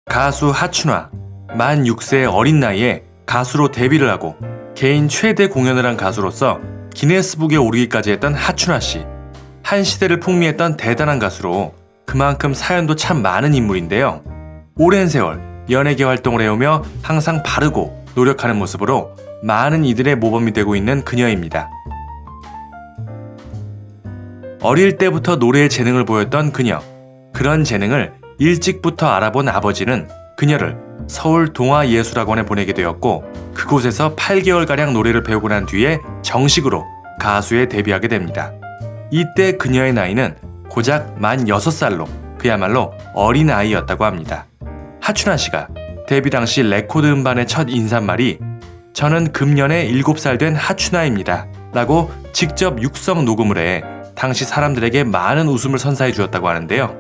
가수 하춘화, 만 6세의 어린 나이에 가수로 데뷔를 하고 개인 최대 공연을 한 가수로서 기네스북에 오르기까지 했던 하춘화 씨. 한 시대를 풍미했던 대단한 가수로 그만큼 사연도 참 많은 인물인데요. 오랜 세월 연예계 활동을 해오며 항상 바르고 노력하는 모습으로 많은 이들의 모범이 되고 있는 그녀입니다. 어릴 때부터 노래의 재능을 보였던 그녀. 그런 재능을 일찍부터 알아본 아버지는 그녀를 서울 동아예술학원에 보내게 되었고 그곳에서 8개월가량 노래를 배우고 난 뒤에 정식으로 가수에 데뷔하게 됩니다. 이때 그녀의 나이는 고작 만 6살로 그야말로 어린 아이였다고 합니다. 하춘화 씨가 데뷔 당시 레코드 음반의 첫 인사말이 "저는 금년에 7살 된 하춘화입니다 라고 직접 육성 녹음을 해 당시 사람들에게 많은 웃음을 선사해 주었다고 하는데요.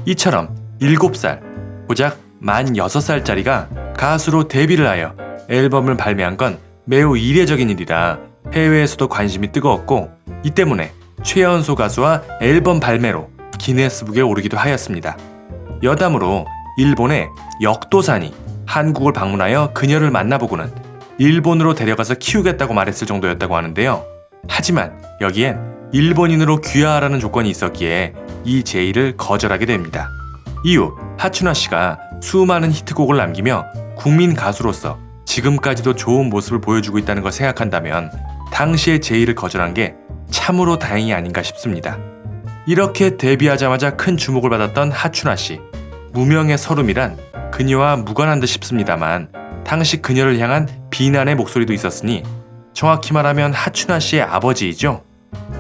이처럼 7살, 고작 만 6살짜리가 가수로 데뷔를 하여 앨범을 발매한 건 매우 이례적인 일이라 해외에서도 관심이 뜨거웠고 이 때문에 최연소 가수와 앨범 발매로 기네스북에 오르기도 하였습니다. 여담으로 일본의 역도산이 한국을 방문하여 그녀를 만나보고는 일본으로 데려가서 키우겠다고 말했을 정도였다고 하는데요. 하지만 여기엔 일본인으로 귀화하라는 조건이 있었기에 이 제의를 거절하게 됩니다. 이후 하춘화 씨가 수많은 히트곡을 남기며 국민 가수로서 지금까지도 좋은 모습을 보여주고 있다는 걸 생각한다면 당시의 제의를 거절한 게 참으로 다행이 아닌가 싶습니다. 이렇게 데뷔하자마자 큰 주목을 받았던 하춘화 씨. 무명의 서름이란 그녀와 무관한 듯 싶습니다만 당시 그녀를 향한 비난의 목소리도 있었으니 정확히 말하면 하춘화 씨의 아버지이죠.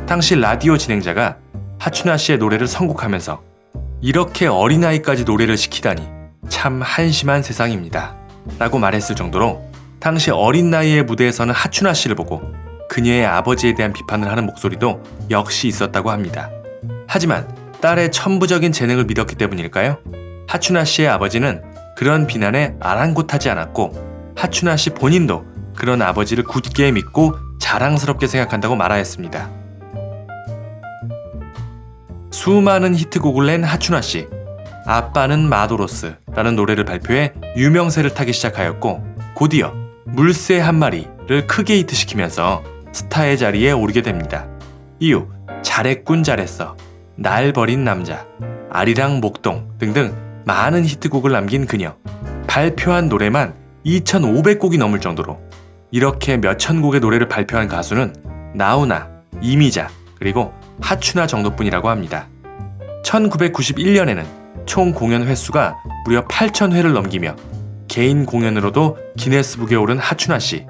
당시 라디오 진행자가 하춘화 씨의 노래를 선곡하면서 "이렇게 어린아이까지 노래를 시키다니 참 한심한 세상입니다 라고 말했을 정도로 당시 어린 나이의 무대에서는 하춘화 씨를 보고 그녀의 아버지에 대한 비판을 하는 목소리도 역시 있었다고 합니다. 하지만 딸의 천부적인 재능을 믿었기 때문일까요? 하춘화 씨의 아버지는 그런 비난에 아랑곳하지 않았고 하춘화 씨 본인도 그런 아버지를 굳게 믿고 자랑스럽게 생각한다고 말하였습니다. 수많은 히트곡을 낸 하춘화 씨. 아빠는 마도로스라는 노래를 발표해 유명세를 타기 시작하였고 곧이어 물새 한 마리를 크게 히트시키면서 스타의 자리에 오르게 됩니다. 이후 잘했군 잘했어, 날 버린 남자, 아리랑 목동 등등 많은 히트곡을 남긴 그녀. 발표한 노래만 2,500곡이 넘을 정도로 이렇게 몇천 곡의 노래를 발표한 가수는 나훈아, 이미자, 그리고 하춘화 정도뿐이라고 합니다. 1991년에는 총 공연 횟수가 무려 8,000회를 넘기며 개인 공연으로도 기네스북에 오른 하춘화 씨.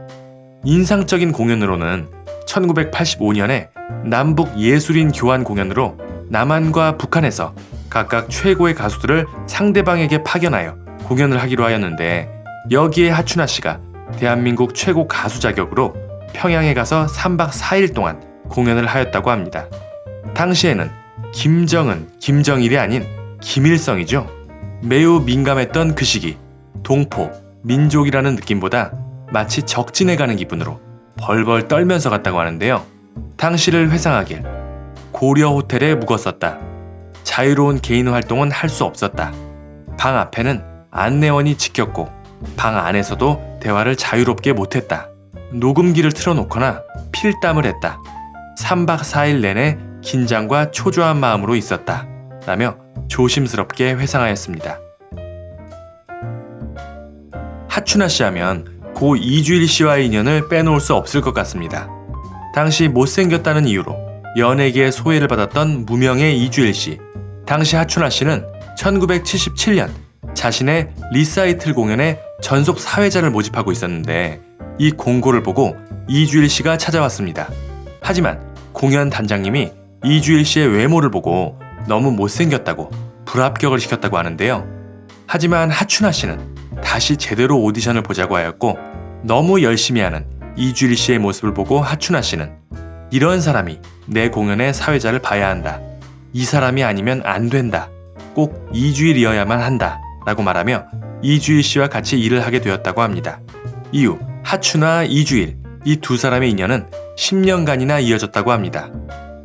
인상적인 공연으로는 1985년에 남북 예술인 교환 공연으로 남한과 북한에서 각각 최고의 가수들을 상대방에게 파견하여 공연을 하기로 하였는데 여기에 하춘화 씨가 대한민국 최고 가수 자격으로 평양에 가서 3박 4일 동안 공연을 하였다고 합니다. 당시에는 김정은, 김정일이 아닌 김일성이죠. 매우 민감했던 그 시기, 동포, 민족이라는 느낌보다 마치 적진해가는 기분으로 벌벌 떨면서 갔다고 하는데요. 당시를 회상하길 고려 호텔에 묵었었다. 자유로운 개인 활동은 할 수 없었다. 방 앞에는 안내원이 지켰고 방 안에서도 대화를 자유롭게 못했다. 녹음기를 틀어놓거나 필담을 했다. 3박 4일 내내 긴장과 초조한 마음으로 있었다 라며 조심스럽게 회상하였습니다. 하춘화 씨 하면 고 이주일 씨와의 인연을 빼놓을 수 없을 것 같습니다. 당시 못생겼다는 이유로 연예계의 소외를 받았던 무명의 이주일 씨. 당시 하춘화 씨는 1977년 자신의 리사이틀 공연에 전속 사회자를 모집하고 있었는데 이 공고를 보고 이주일 씨가 찾아왔습니다. 하지만 공연 단장님이 이주일 씨의 외모를 보고 너무 못생겼다고 불합격을 시켰다고 하는데요. 하지만 하춘화 씨는 다시 제대로 오디션을 보자고 하였고 너무 열심히 하는 이주일 씨의 모습을 보고 하춘화 씨는 "이런 사람이 내 공연의 사회자를 봐야 한다. 이 사람이 아니면 안 된다. 꼭 이주일이어야만 한다 라고 말하며 이주일 씨와 같이 일을 하게 되었다고 합니다. 이후 하춘화, 이주일 이 두 사람의 인연은 10년간이나 이어졌다고 합니다.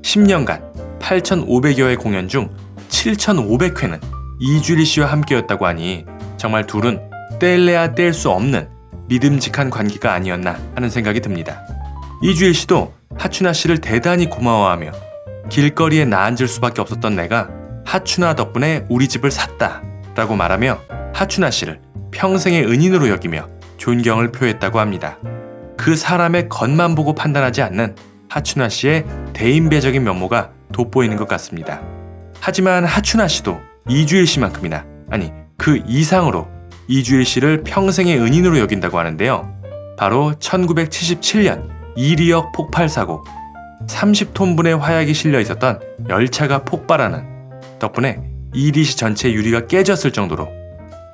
10년간 8,500여 회 공연 중 7,500회는 이주일 씨와 함께였다고 하니 정말 둘은 뗄래야 뗄 수 없는 믿음직한 관계가 아니었나 하는 생각이 듭니다. 이주일 씨도 하춘아 씨를 대단히 고마워하며 길거리에 나앉을 수밖에 없었던 내가 하춘아 덕분에 우리 집을 샀다 라고 말하며 하춘아 씨를 평생의 은인으로 여기며 존경을 표했다고 합니다. 그 사람의 겉만 보고 판단하지 않는 하춘아 씨의 대인배적인 면모가 돋보이는 것 같습니다. 하지만 하춘아 씨도 이주일 씨만큼이나, 아니 그 이상으로 이주일 씨를 평생의 은인으로 여긴다고 하는데요. 바로 1977년 이리역 폭발 사고, 30톤분의 화약이 실려 있었던 열차가 폭발하는 덕분에 이리시 전체 유리가 깨졌을 정도로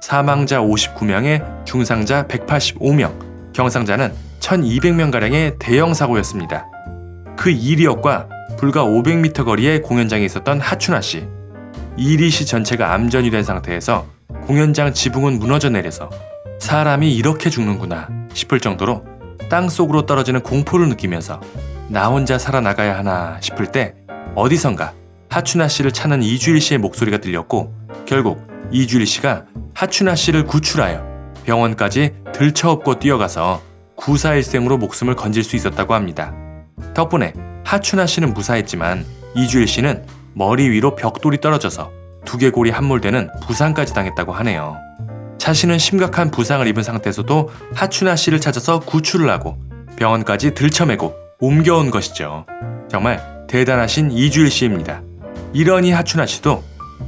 사망자 59명에 중상자 185명, 경상자는 1200명가량의 대형 사고였습니다. 그 이리역과 불과 500m 거리에 공연장에 있었던 하춘아 씨. 이리시 전체가 암전이 된 상태에서 공연장 지붕은 무너져 내려서 사람이 이렇게 죽는구나 싶을 정도로 땅속으로 떨어지는 공포를 느끼면서 나 혼자 살아나가야 하나 싶을 때 어디선가 하춘아 씨를 찾는 이주일 씨의 목소리가 들렸고, 결국 이주일 씨가 하춘아 씨를 구출하여 병원까지 들쳐업고 뛰어가서 구사일생으로 목숨을 건질 수 있었다고 합니다. 덕분에 하춘아 씨는 무사했지만 이주일 씨는 머리 위로 벽돌이 떨어져서 두개골이 함몰되는 부상까지 당했다고 하네요. 자신은 심각한 부상을 입은 상태에서도 하춘아 씨를 찾아서 구출을 하고 병원까지 들쳐매고 옮겨온 것이죠. 정말 대단하신 이주일 씨입니다. 이러니 하춘아 씨도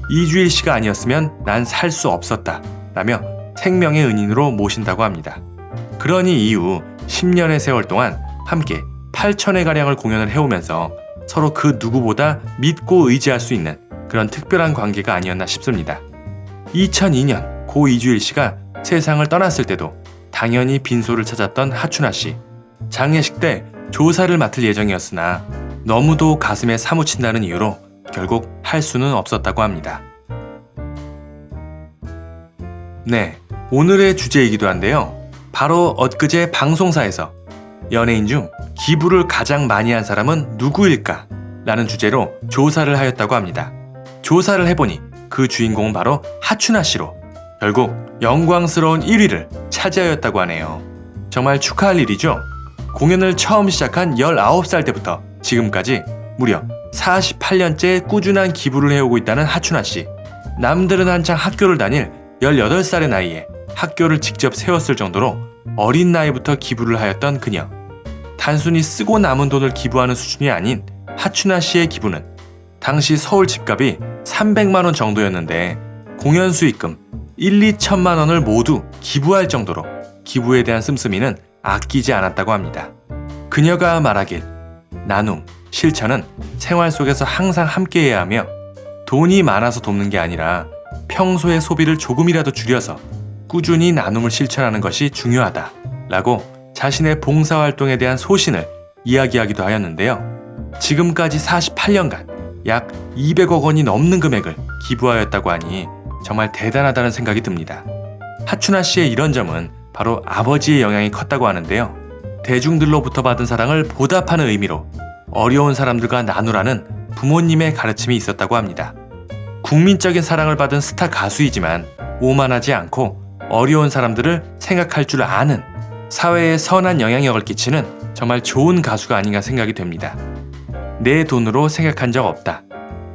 이주일 씨가 아니었으면 난 살 수 없었다 라며 생명의 은인으로 모신다고 합니다. 그러니 이후 10년의 세월 동안 함께 8,000회가량을 공연을 해오면서 서로 그 누구보다 믿고 의지할 수 있는 그런 특별한 관계가 아니었나 싶습니다. 2002년 고 이주일 씨가 세상을 떠났을 때도 당연히 빈소를 찾았던 하춘아 씨. 장례식 때 조사를 맡을 예정이었으나 너무도 가슴에 사무친다는 이유로 결국 할 수는 없었다고 합니다. 네, 오늘의 주제이기도 한데요. 바로 엊그제 방송사에서 연예인 중 기부를 가장 많이 한 사람은 누구일까? 라는 주제로 조사를 하였다고 합니다. 조사를 해보니 그 주인공은 바로 하춘아 씨로 결국 영광스러운 1위를 차지하였다고 하네요. 정말 축하할 일이죠. 공연을 처음 시작한 19살 때부터 지금까지 무려 48년째 꾸준한 기부를 해오고 있다는 하춘아 씨. 남들은 한창 학교를 다닐 18살의 나이에 학교를 직접 세웠을 정도로 어린 나이부터 기부를 하였던 그녀. 단순히 쓰고 남은 돈을 기부하는 수준이 아닌 하춘아 씨의 기부는 당시 서울 집값이 300만 원 정도였는데 공연 수익금 1-2천만 원을 모두 기부할 정도로 기부에 대한 씀씀이는 아끼지 않았다고 합니다. 그녀가 말하길 나눔, 실천은 생활 속에서 항상 함께해야 하며 돈이 많아서 돕는 게 아니라 평소의 소비를 조금이라도 줄여서 꾸준히 나눔을 실천하는 것이 중요하다 라고 자신의 봉사활동에 대한 소신을 이야기하기도 하였는데요. 지금까지 48년간 약 200억 원이 넘는 금액을 기부하였다고 하니 정말 대단하다는 생각이 듭니다. 하춘아 씨의 이런 점은 바로 아버지의 영향이 컸다고 하는데요. 대중들로부터 받은 사랑을 보답하는 의미로 어려운 사람들과 나누라는 부모님의 가르침이 있었다고 합니다. 국민적인 사랑을 받은 스타 가수이지만 오만하지 않고 어려운 사람들을 생각할 줄 아는 사회에 선한 영향력을 끼치는 정말 좋은 가수가 아닌가 생각이 됩니다. 내 돈으로 생각한 적 없다.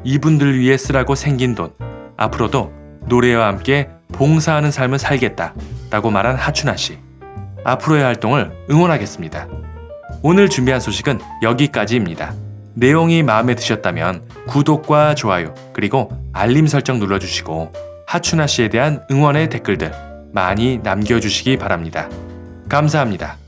이분들 위해 쓰라고 생긴 돈. 앞으로도 노래와 함께 봉사하는 삶을 살겠다 라고 말한 하춘아 씨. 앞으로의 활동을 응원하겠습니다. 오늘 준비한 소식은 여기까지입니다. 내용이 마음에 드셨다면 구독과 좋아요 그리고 알림 설정 눌러주시고 하춘아 씨에 대한 응원의 댓글들 많이 남겨주시기 바랍니다. 감사합니다.